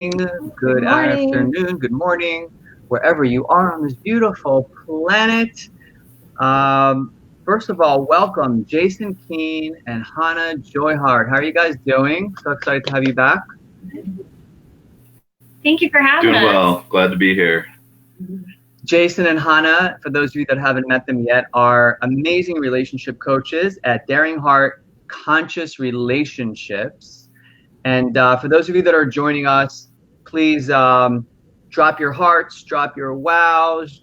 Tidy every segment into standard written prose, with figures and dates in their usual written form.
good morning. afternoon, good morning, wherever you are on this beautiful planet. Um, First of all, welcome Jason Keene and Hannah Joyhart. How are you guys doing? So excited to have you back. Thank you for having Doing us. well. Glad to be here. Jason and Hannah, for those of you that haven't met them yet, are amazing relationship coaches at Daring Heart Conscious Relationships. And for those of you that are joining us, please drop your hearts, drop your wows,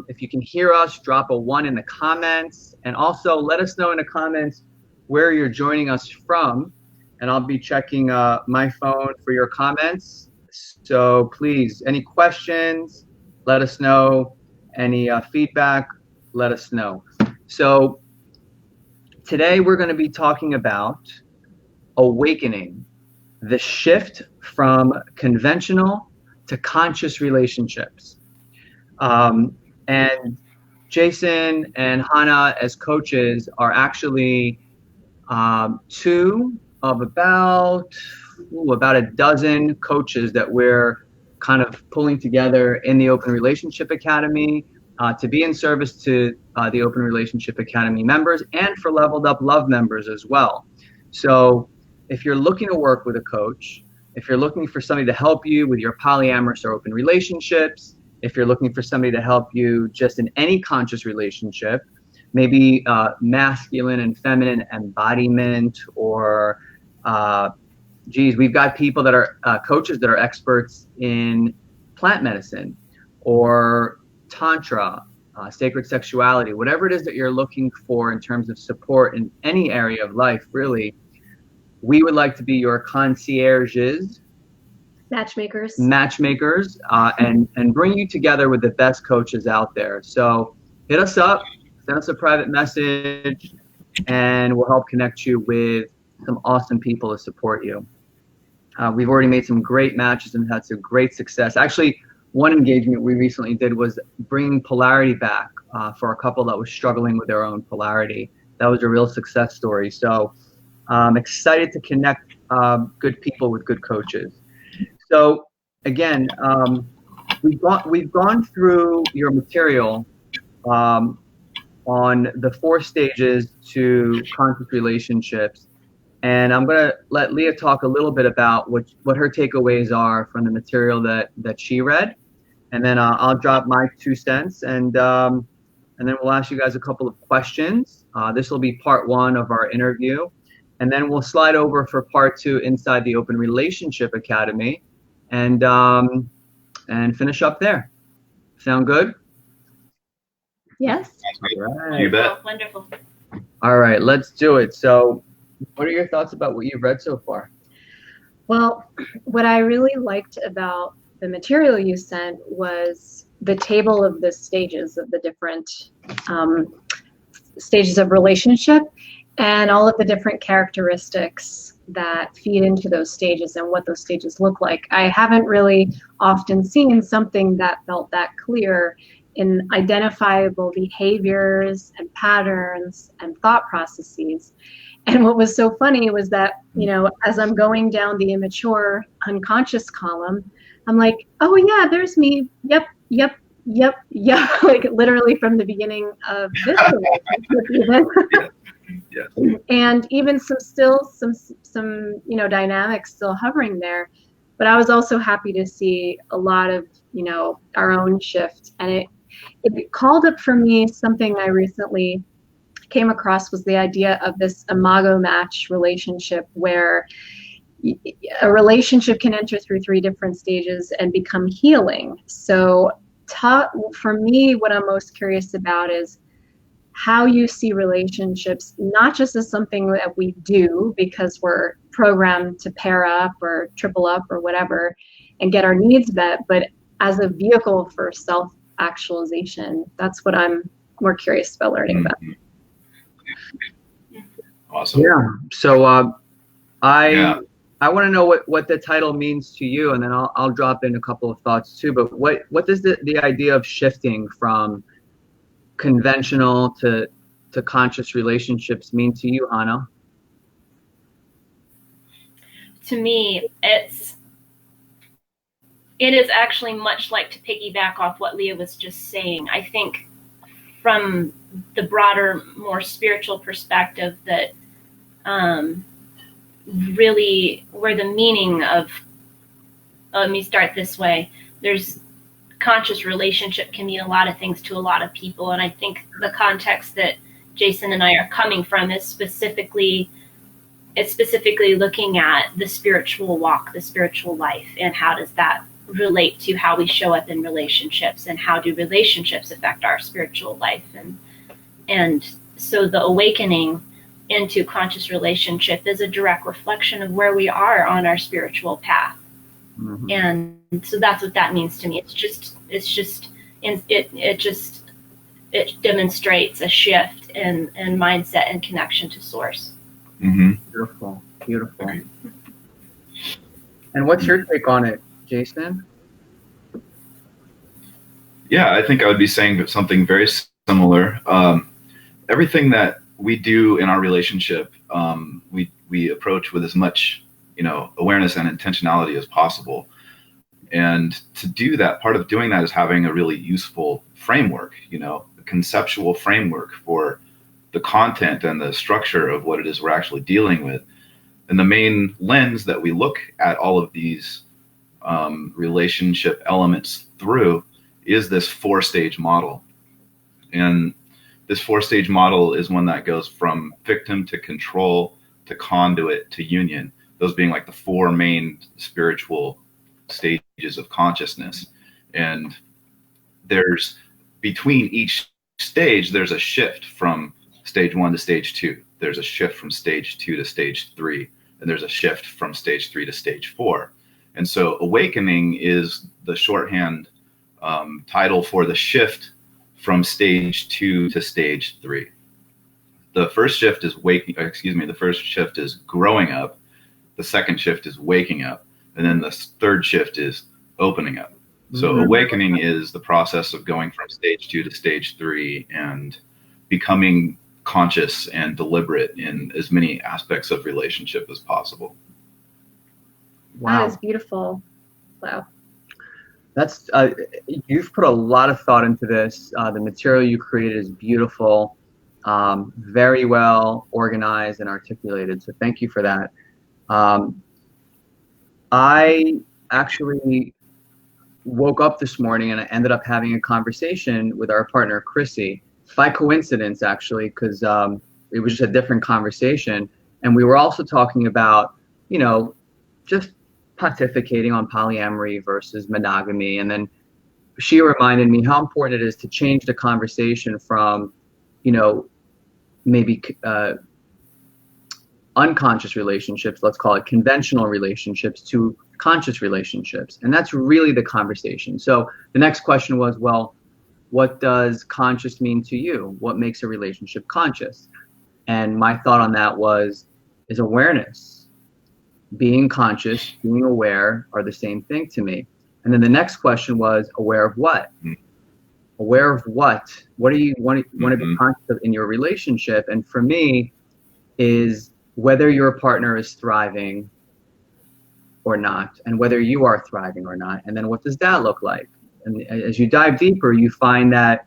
if you can hear us, drop a 1 in the comments. And also let us know in the comments where you're joining us from. And I'll be checking my phone for your comments. So please, any questions, let us know. Any feedback, let us know. So today we're going to be talking about awakening, the shift from conventional to conscious relationships. And Jason and Hannah, as coaches, are actually two of about a dozen coaches that we're kind of pulling together in the Open Relationship Academy to be in service to the Open Relationship Academy members and for Leveled Up Love members as well. So if you're looking to work with a coach, if you're looking for somebody to help you with your polyamorous or open relationships, if you're looking for somebody to help you just in any conscious relationship, maybe masculine and feminine embodiment, or we've got people that are coaches that are experts in plant medicine or tantra, sacred sexuality, whatever it is that you're looking for in terms of support in any area of life, really. We would like to be your concierges, Matchmakers. And bring you together with the best coaches out there. So hit us up, send us a private message, and we'll help connect you with some awesome people to support you. We've already made some great matches and had some great success. Actually, one engagement we recently did was bringing polarity back for a couple that was struggling with their own polarity. That was a real success story. So I'm excited to connect good people with good coaches. So again, we've gone through your material on the 4 stages to conscious relationships, and I'm gonna let Leah talk a little bit about what her takeaways are from the material that she read, and then I'll drop my 2 cents, and then we'll ask you guys a couple of questions. This will be part 1 of our interview, and then we'll slide over for part 2 inside the Open Relationship Academy, and finish up there. Sound good? Yes. Right. You bet. Oh, wonderful. All right, let's do it. So, what are your thoughts about what you've read so far? Well, what I really liked about the material you sent was the table of the stages of the different stages of relationship and all of the different characteristics that feed into those stages and what those stages look like. I haven't really often seen something that felt that clear in identifiable behaviors and patterns and thought processes. And what was so funny was that, as I'm going down the immature unconscious column, I'm like, oh yeah, there's me. Yep. Like literally from the beginning of this relationship. Yeah. And even some dynamics still hovering there. But I was also happy to see a lot of, our own shift. And it called up for me something I recently came across, was the idea of this imago match relationship, where a relationship can enter through 3 different stages and become healing. So for me, what I'm most curious about is how you see relationships, not just as something that we do because we're programmed to pair up or triple up or whatever and get our needs met, but as a vehicle for self-actualization. That's what I'm more curious about learning about. Awesome. Yeah. So I want to know what the title means to you, and then I'll drop in a couple of thoughts too. But what does the idea of shifting from conventional to conscious relationships mean to you, Hannah? To me, it's it is actually much like, to piggyback off what Leah was just saying, I think from the broader, more spiritual perspective, that really where the meaning of, let me start this way, there's conscious relationship can mean a lot of things to a lot of people. And I think the context that Jason and I are coming from is specifically looking at the spiritual walk, the spiritual life, and how does that relate to how we show up in relationships, and how do relationships affect our spiritual life. And so the awakening into conscious relationship is a direct reflection of where we are on our spiritual path. Mm-hmm. And so that's what that means to me. It demonstrates a shift in mindset and connection to source. Mm-hmm. Beautiful, beautiful. And what's your take on it, Jason? Yeah, I think I would be saying something very similar. Everything that we do in our relationship, we approach with as much, awareness and intentionality as possible. And to do that, part of doing that is having a really useful framework, a conceptual framework for the content and the structure of what it is we're actually dealing with. And the main lens that we look at all of these relationship elements through is this 4-stage model. And this 4-stage model is one that goes from victim to control to conduit to union, those being like the 4 main spiritual stages of consciousness. And there's, between each stage, there's a shift from stage 1 to stage 2. There's a shift from stage 2 to stage 3. And there's a shift from stage 3 to stage 4. And so awakening is the shorthand title for the shift from stage 2 to stage 3. The first shift is the first shift is growing up. The second shift is waking up. And then the third shift is opening up. So awakening is the process of going from stage 2 to stage 3 and becoming conscious and deliberate in as many aspects of relationship as possible. Wow. That is beautiful. Wow. That's you've put a lot of thought into this. The material you created is beautiful, very well organized and articulated. So thank you for that. I actually woke up this morning and I ended up having a conversation with our partner, Chrissy, by coincidence, actually, because it was just a different conversation. And we were also talking about, just pontificating on polyamory versus monogamy. And then she reminded me how important it is to change the conversation from, maybe unconscious relationships, let's call it conventional relationships, to conscious relationships. And that's really the conversation. So the next question was, well, what does conscious mean to you? What makes a relationship conscious? And my thought on that is awareness. Being conscious, being aware are the same thing to me. And then the next question was, aware of what? Aware of what? What do you want to be conscious of in your relationship? And for me, is whether your partner is thriving or not, and whether you are thriving or not. And then what does that look like? And as you dive deeper, you find that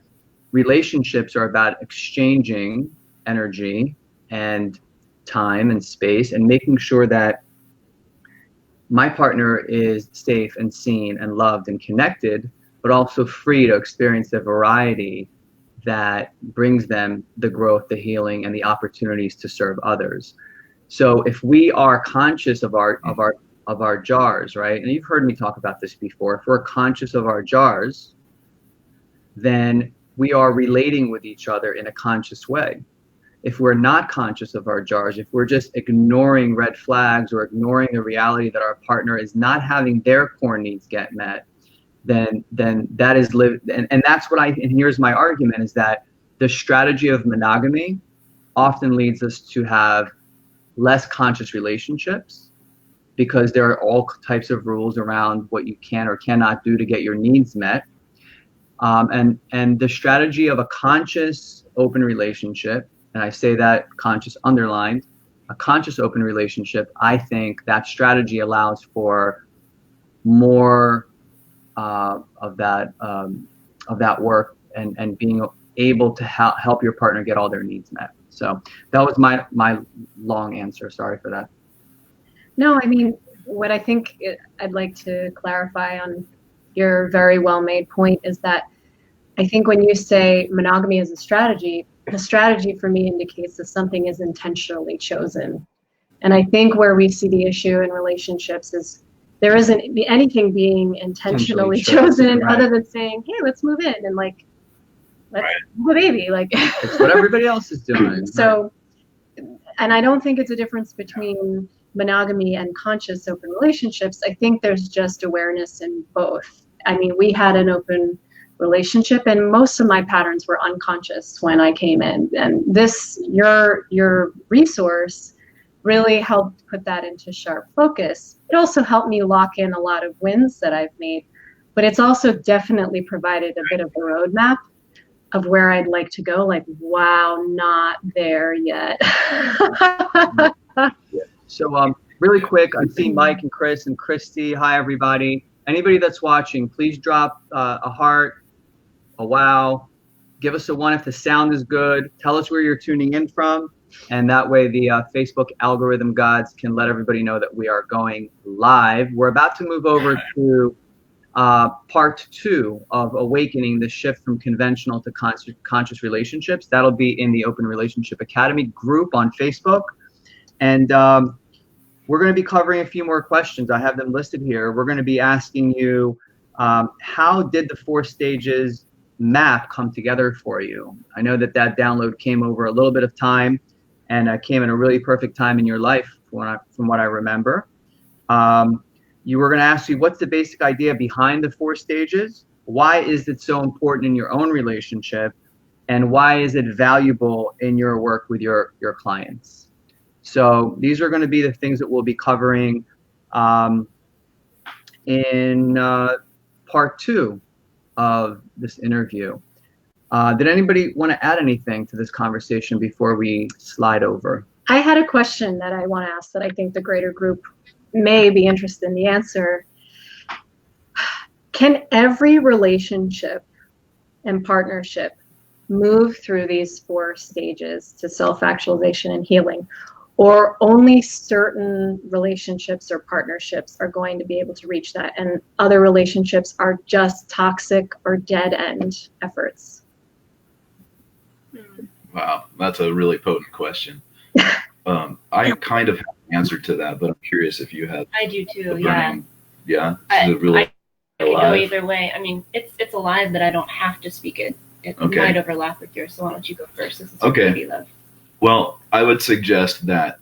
relationships are about exchanging energy and time and space and making sure that my partner is safe and seen and loved and connected, but also free to experience the variety that brings them the growth, the healing, and the opportunities to serve others. So if we are conscious of our jars, right? And you've heard me talk about this before. If we're conscious of our jars, then we are relating with each other in a conscious way. If we're not conscious of our jars, if we're just ignoring red flags or ignoring the reality that our partner is not having their core needs get met, then that is and that's what and here's my argument, is that the strategy of monogamy often leads us to have less conscious relationships, because there are all types of rules around what you can or cannot do to get your needs met. And the strategy of a conscious open relationship, and I say that conscious underlined, a conscious open relationship, I think that strategy allows for more of that work and being able to help your partner get all their needs met. So that was my long answer. Sorry for that. No, I mean, what I think I'd like to clarify on your very well-made point is that I think when you say monogamy is a strategy, the strategy for me indicates that something is intentionally chosen. And I think where we see the issue in relationships is there isn't anything being intentionally chosen right. other than saying, hey, let's move in and like, let's have a baby. Like, it's what everybody else is doing. So, and I don't think it's a difference between monogamy and conscious open relationships. I think there's just awareness in both. I mean, we had an open relationship and most of my patterns were unconscious when I came in. And this, your resource really helped put that into sharp focus. It also helped me lock in a lot of wins that I've made, but it's also definitely provided a bit of a roadmap of where I'd like to go. Like, wow, not there yet. So really quick, I see Mike and Chris and Christy. Hi, everybody. Anybody that's watching, please drop a heart, a wow. Give us a 1 if the sound is good. Tell us where you're tuning in from. And that way the Facebook algorithm gods can let everybody know that we are going live. We're about to move over to part 2 of Awakening, the shift from conventional to conscious relationships. That'll be in the Open Relationship Academy group on Facebook. And we're going to be covering a few more questions. I have them listed here. We're going to be asking you, how did the 4 stages map come together for you? I know that download came over a little bit of time and came in a really perfect time in your life from what I remember. You were going to ask you, what's the basic idea behind the 4 stages? Why is it so important in your own relationship? And why is it valuable in your work with your clients? So these are going to be the things that we'll be covering in part 2 of this interview. Did anybody want to add anything to this conversation before we slide over? I had a question that I want to ask that I think the greater group may be interested in the answer. Can every relationship and partnership move through these 4 stages to self-actualization and healing? Or only certain relationships or partnerships are going to be able to reach that, and other relationships are just toxic or dead end efforts? Wow, that's a really potent question. I kind of have an answer to that, but I'm curious if you have. I do too. Yeah. I really can go either way. I mean, it's alive, but I don't have to speak it. It might overlap with yours. So why don't you go first? This is okay. Love. Well, I would suggest that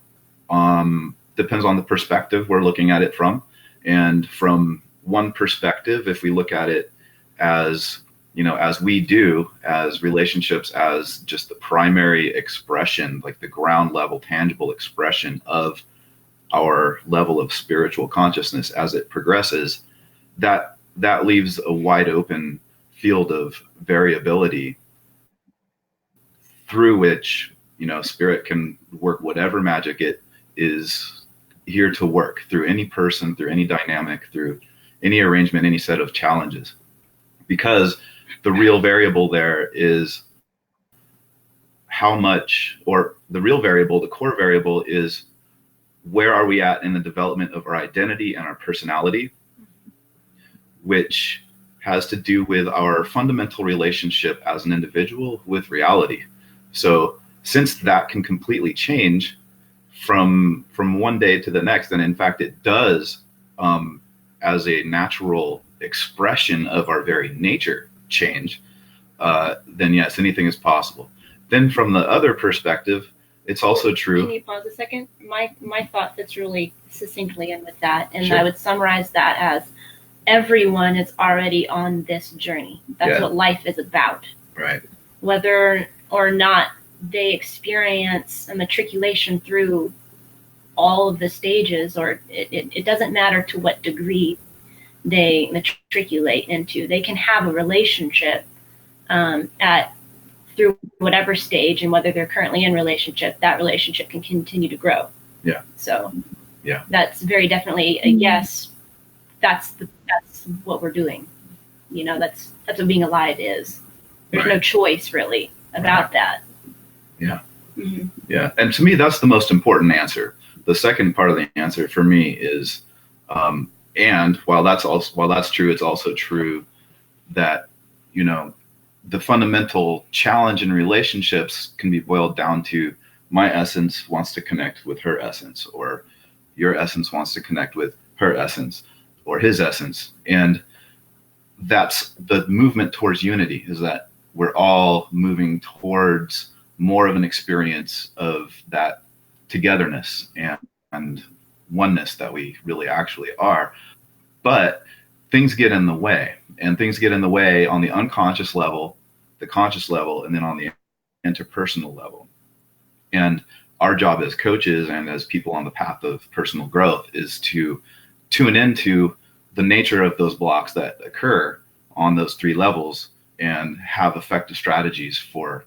depends on the perspective we're looking at it from. And from one perspective, if we look at it as, as we do, as relationships, as just the primary expression, like the ground level, tangible expression of our level of spiritual consciousness as it progresses, that leaves a wide open field of variability through which spirit can work whatever magic it is here to work through any person, through any dynamic, through any arrangement, any set of challenges. Because the real variable there is how much, or the real variable, the core variable is where are we at in the development of our identity and our personality, which has to do with our fundamental relationship as an individual with reality. So since that can completely change from one day to the next, and in fact it does, as a natural expression of our very nature change, then yes, anything is possible. Then from the other perspective, it's also true. Can you pause a second? My thought fits really succinctly in with that, and Sure. I would summarize that as everyone is already on this journey. That's what life is about. Right. Whether or not they experience a matriculation through all of the stages, or it doesn't matter to what degree they matriculate into. They can have a relationship through whatever stage, and whether they're currently in relationship, that relationship can continue to grow. Yeah. So yeah, that's very definitely a yes. That's what we're doing. You know, that's what being alive is. There's no choice really about that. Yeah. Mm-hmm. Yeah. And to me, that's the most important answer. The second part of the answer for me is, and while that's true, it's also true that, you know, the fundamental challenge in relationships can be boiled down to my essence wants to connect with her essence, or your essence wants to connect with her essence or his essence. And that's the movement towards unity, is that we're all moving towards more of an experience of that togetherness and oneness that we really actually are. But things get in the way, and things get in the way on the unconscious level, the conscious level, and then on the interpersonal level. And our job as coaches and as people on the path of personal growth is to tune into the nature of those blocks that occur on those three levels and have effective strategies for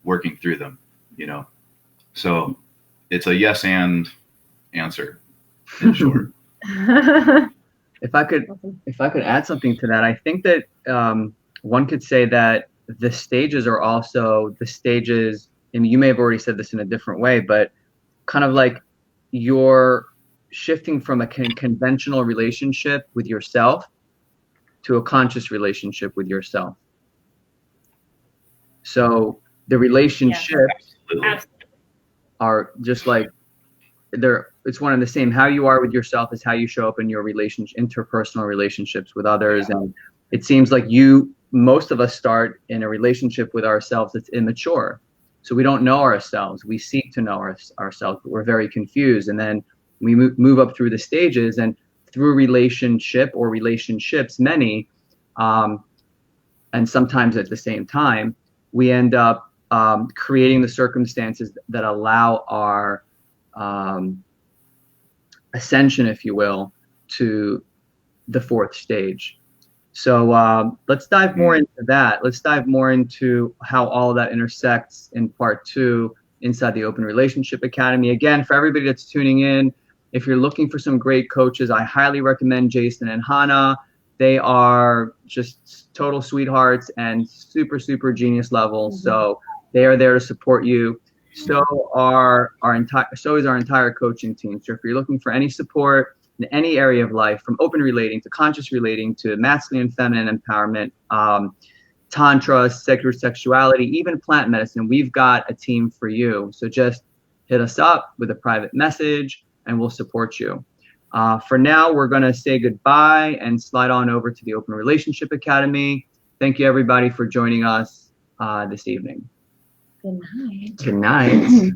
working through them, you know. So it's a yes and answer, in short. If I could add something to that, I think that one could say that the stages are also the stages, and you may have already said this in a different way, but kind of like you're shifting from a conventional relationship with yourself to a conscious relationship with yourself. So the relationships are just like it's one and the same. How you are with yourself is how you show up in your interpersonal relationships with others. And it seems like most of us start in a relationship with ourselves that's immature. So we don't know ourselves. We seek to know ourselves, but we're very confused. And then we move up through the stages, and through relationship or relationships, many, and sometimes at the same time, we end up creating the circumstances that allow our ascension, if you will, to the fourth stage. So let's dive more into that. Let's dive more into how all of that intersects in part 2 inside the Open Relationship Academy. Again, for everybody that's tuning in, if you're looking for some great coaches, I highly recommend Jason and Hannah. They are just total sweethearts and super, super genius levels. Mm-hmm. So they are there to support you. So is our entire coaching team. So if you're looking for any support in any area of life, from open relating to conscious relating to masculine and feminine empowerment, tantra, sacred sexuality, even plant medicine, we've got a team for you. So just hit us up with a private message and we'll support you. For now, we're going to say goodbye and slide on over to the Open Relationship Academy. Thank you, everybody, for joining us this evening. Good night. Good night.